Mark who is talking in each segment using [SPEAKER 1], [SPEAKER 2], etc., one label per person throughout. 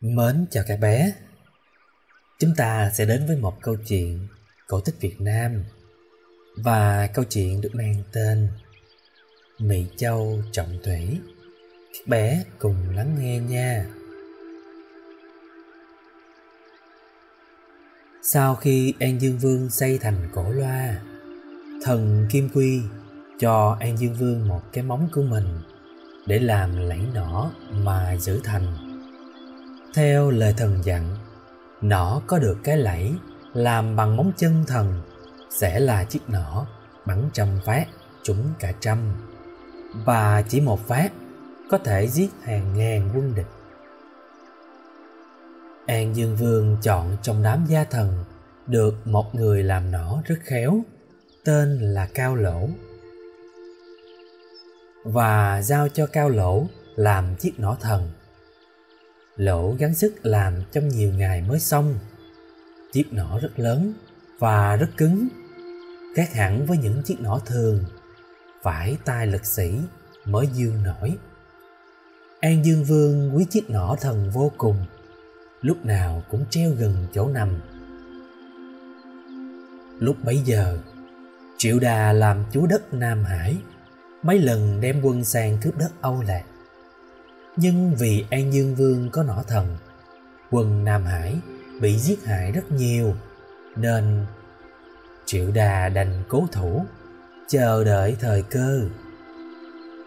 [SPEAKER 1] Mến chào các bé. Chúng ta sẽ đến với một câu chuyện cổ tích Việt Nam. Và câu chuyện được mang tên Mỹ Châu Trọng Thủy. Các bé cùng lắng nghe nha. Sau khi An Dương Vương xây thành Cổ Loa, thần Kim Quy cho An Dương Vương một cái móng của mình để làm lẫy nỏ mà giữ thành. Theo lời thần dặn, nỏ có được cái lẫy làm bằng móng chân thần sẽ là chiếc nỏ bắn 100 phát trúng cả 100, và chỉ một phát có thể giết hàng ngàn quân địch. An Dương Vương chọn trong đám gia thần được một người làm nỏ rất khéo, tên là Cao Lỗ, và giao cho Cao Lỗ làm chiếc nỏ thần. Lỗ gắng sức làm trong nhiều ngày mới xong. Chiếc nỏ rất lớn và rất cứng, khác hẳn với những chiếc nỏ thường, phải tay lực sĩ mới dương nổi. An Dương Vương quý chiếc nỏ thần vô cùng, lúc nào cũng treo gần chỗ nằm. Lúc bấy giờ, Triệu Đà làm chúa đất Nam Hải, mấy lần đem quân sang cướp đất Âu Lạc. Nhưng vì An Dương Vương có nỏ thần, quân Nam Hải bị giết hại rất nhiều, nên Triệu Đà đành cố thủ, chờ đợi thời cơ.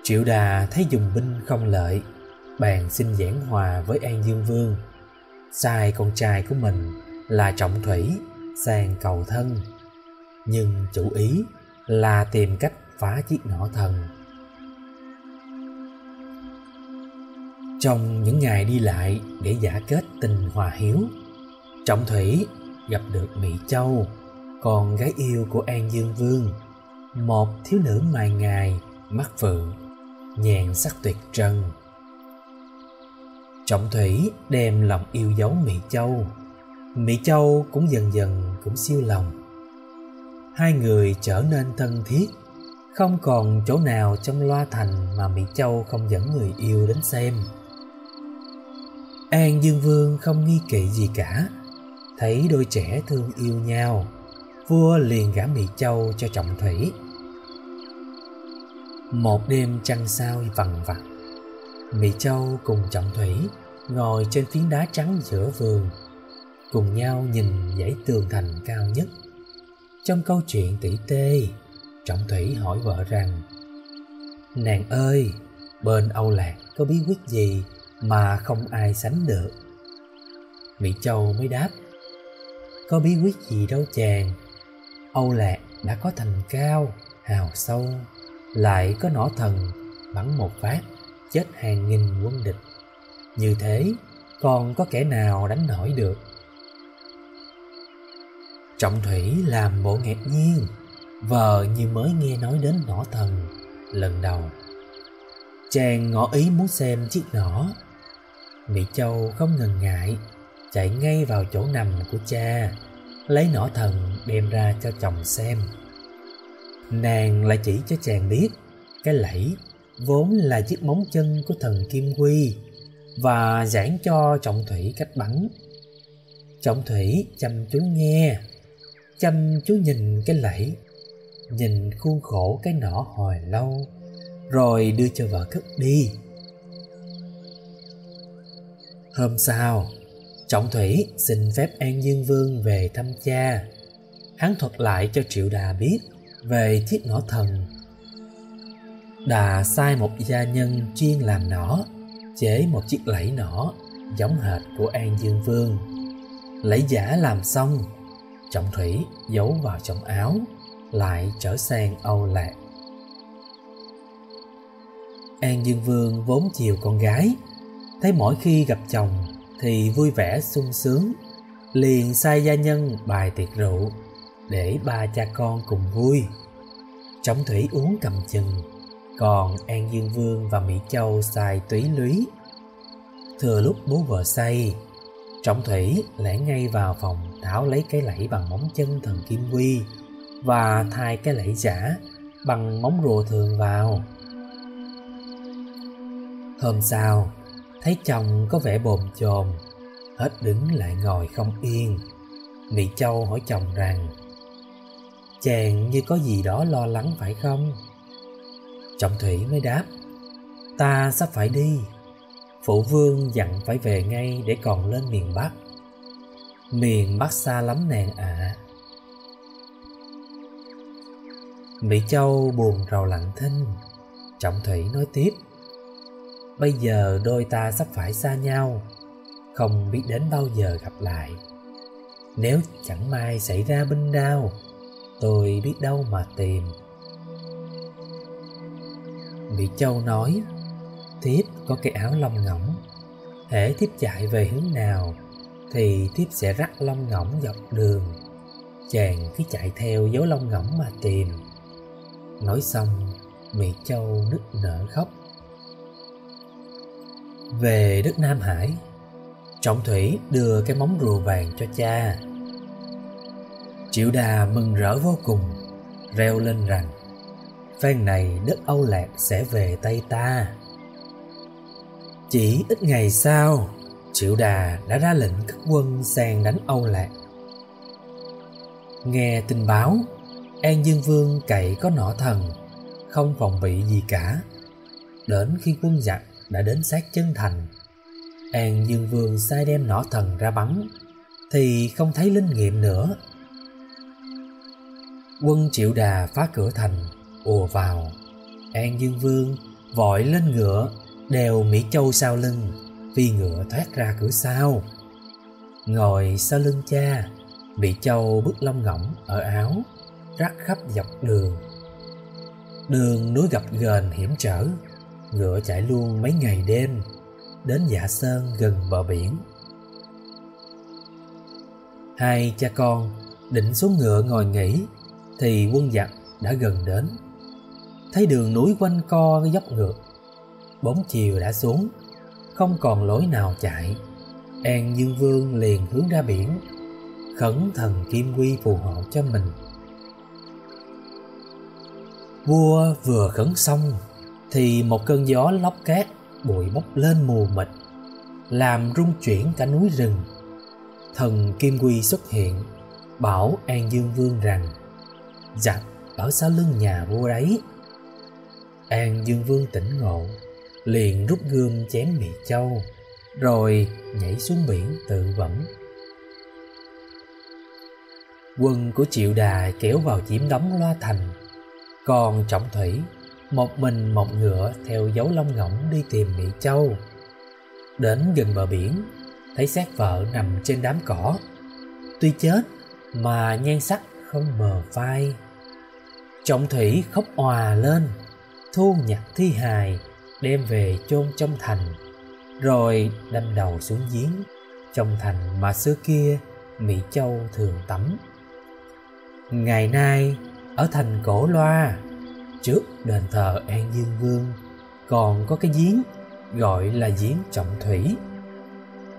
[SPEAKER 1] Triệu Đà thấy dùng binh không lợi, bèn xin giảng hòa với An Dương Vương, sai con trai của mình là Trọng Thủy sang cầu thân, nhưng chủ ý là tìm cách phá chiếc nỏ thần. Trong những ngày đi lại để giả kết tình hòa hiếu, Trọng Thủy gặp được Mỹ Châu, con gái yêu của An Dương Vương, một thiếu nữ mài ngài, mắt phượng, nhan sắc tuyệt trần. Trọng Thủy đem lòng yêu dấu Mỹ Châu. Mỹ Châu cũng dần dần cũng siêu lòng. Hai người trở nên thân thiết, không còn chỗ nào trong Loa Thành mà Mỹ Châu không dẫn người yêu đến xem. An Dương Vương không nghi kỵ gì cả. Thấy đôi trẻ thương yêu nhau, vua liền gả Mỹ Châu cho Trọng Thủy. Một đêm trăng sao vằn vặt, Mỹ Châu cùng Trọng Thủy ngồi trên phiến đá trắng giữa vườn, cùng nhau nhìn dãy tường thành cao nhất. Trong câu chuyện tỉ tê, Trọng Thủy hỏi vợ rằng: "Nàng ơi, bên Âu Lạc có bí quyết gì mà không ai sánh được?" Mỹ Châu mới đáp: "Có bí quyết gì đâu chàng. Âu Lạc đã có thành cao, hào sâu, lại có nỏ thần bắn một phát chết hàng nghìn quân địch. Như thế còn có kẻ nào đánh nổi được?" Trọng Thủy làm bộ ngạc nhiên, vờ như mới nghe nói đến nỏ thần lần đầu. Chàng ngỏ ý muốn xem chiếc nỏ. Mỹ Châu không ngần ngại, chạy ngay vào chỗ nằm của cha, lấy nỏ thần đem ra cho chồng xem. Nàng lại chỉ cho chàng biết cái lẫy vốn là chiếc móng chân của thần Kim Quy, và giảng cho Trọng Thủy cách bắn. Trọng Thủy chăm chú nghe, chăm chú nhìn cái lẫy, nhìn khuôn khổ cái nỏ hồi lâu, rồi đưa cho vợ cất đi. Hôm sau, Trọng Thủy xin phép An Dương Vương về thăm cha. Hắn thuật lại cho Triệu Đà biết về chiếc nỏ thần. Đà sai một gia nhân chuyên làm nỏ chế một chiếc lẫy nỏ giống hệt của An Dương Vương. Lẫy giả làm xong, Trọng Thủy giấu vào trong áo, lại trở sang Âu Lạc. An Dương Vương vốn chiều con gái, thấy mỗi khi gặp chồng thì vui vẻ sung sướng, liền sai gia nhân bày tiệc rượu để ba cha con cùng vui. Trọng Thủy uống cầm chừng, còn An Dương Vương và Mỹ Châu xài túy lúy. Thừa lúc bố vợ say, Trọng Thủy lẻn ngay vào phòng tháo lấy cái lẫy bằng móng chân thần Kim Quy và thay cái lẫy giả bằng móng rùa thường vào. Hôm sau, thấy chồng có vẻ bồn chồn, Hết đứng lại ngồi không yên. Mỹ Châu hỏi chồng rằng: chàng như có gì đó lo lắng phải không? Trọng Thủy mới đáp: ta sắp phải đi. Phụ vương dặn phải về ngay để còn lên miền Bắc. Miền Bắc xa lắm nàng ạ. Mỹ Châu buồn rầu lặng thinh. Trọng Thủy nói tiếp: bây giờ đôi ta sắp phải xa nhau, không biết đến bao giờ gặp lại. Nếu chẳng may xảy ra binh đao, tôi biết đâu mà tìm. Mỹ Châu nói: thiếp có cái áo lông ngỗng, hễ thiếp chạy về hướng nào thì thiếp sẽ rắc lông ngỗng dọc đường. Chàng cứ chạy theo dấu lông ngỗng mà tìm. Nói xong, Mỹ Châu nức nở khóc. Về đất Nam Hải, Trọng Thủy đưa cái móng rùa vàng cho cha. Triệu Đà mừng rỡ vô cùng, reo lên rằng: phen này đất Âu Lạc sẽ về tay ta. Chỉ ít ngày sau, Triệu Đà đã ra lệnh cất quân sang đánh Âu Lạc. Nghe tin báo, An Dương Vương cậy có nỏ thần, không phòng bị gì cả. Đến khi quân giặc đã đến sát chân thành, An Dương Vương sai đem nỏ thần ra bắn, thì không thấy linh nghiệm nữa. Quân Triệu Đà phá cửa thành, ùa vào. An Dương Vương vội lên ngựa, đèo Mỹ Châu sau lưng, phi ngựa thoát ra cửa sau. Ngồi sau lưng cha, Mỹ Châu bứt lông ngỗng ở áo, rắc khắp dọc đường. Đường núi gập ghềnh hiểm trở, ngựa chạy luôn mấy ngày đêm, đến Dạ Sơn gần bờ biển. Hai cha con định xuống ngựa ngồi nghỉ, thì quân giặc đã gần đến. Thấy đường núi quanh co dốc ngược, bóng chiều đã xuống, không còn lối nào chạy. An Dương Vương liền hướng ra biển, khẩn thần Kim Quy phù hộ cho mình. Vua vừa khấn xong thì một cơn gió lốc cát bụi bốc lên mù mịt, làm rung chuyển cả núi rừng. Thần Kim Quy xuất hiện, bảo An Dương Vương rằng: giặc ở sau lưng nhà vua đấy. An Dương Vương tỉnh ngộ, liền rút gươm chém Mỹ Châu, rồi nhảy xuống biển tự vẫn. Quân của Triệu Đà kéo vào chiếm đóng Loa Thành, còn Trọng Thủy một mình một ngựa theo dấu lông ngỗng đi tìm Mỹ Châu. Đến gần bờ biển, thấy xác vợ nằm trên đám cỏ, tuy chết mà nhan sắc không mờ phai. Trọng Thủy khóc òa lên, thu nhặt thi hài đem về chôn trong thành, rồi đâm đầu xuống giếng trong thành mà xưa kia Mỹ Châu thường tắm. Ngày nay ở thành Cổ Loa, trước đền thờ An Dương Vương, còn có cái giếng gọi là giếng Trọng Thủy.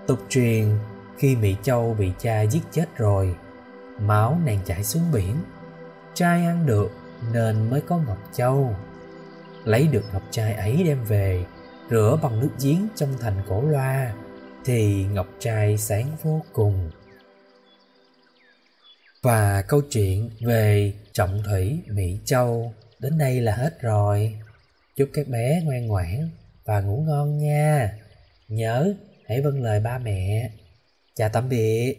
[SPEAKER 1] Tục truyền khi Mỹ Châu bị cha giết chết rồi, máu nàng chảy xuống biển, trai ăn được nên mới có Ngọc Châu. Lấy được ngọc trai ấy đem về, rửa bằng nước giếng trong thành Cổ Loa, thì ngọc trai sáng vô cùng. Và câu chuyện về Trọng Thủy Mỹ Châu đến đây là hết rồi. Chúc các bé ngoan ngoãn và ngủ ngon nha. Nhớ hãy vâng lời ba mẹ. Chào tạm biệt.